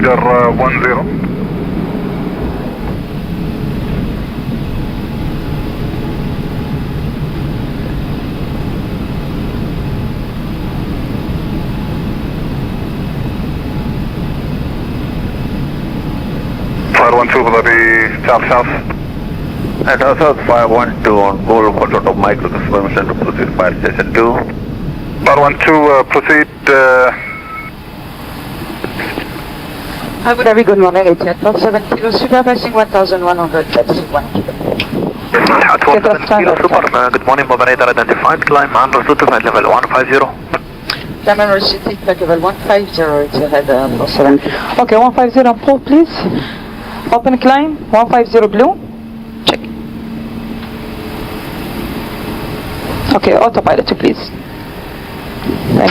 Tiger 10. Abu Dhabi, south. At South 512 on call for total micro permission to proceed fire station 2. 512, proceed. Abu Dhabi, good morning, Etihad 1270, supervising 1100, taxi 1 kilo. Etihad 1270, super, good morning, operator identified, climb and pursuit to flight level 150. Climb receipt, flight level 150, Etihad 1270. Okay, 150 on port, please. Open climb, 150 blue. Check. Okay, autopilot, please.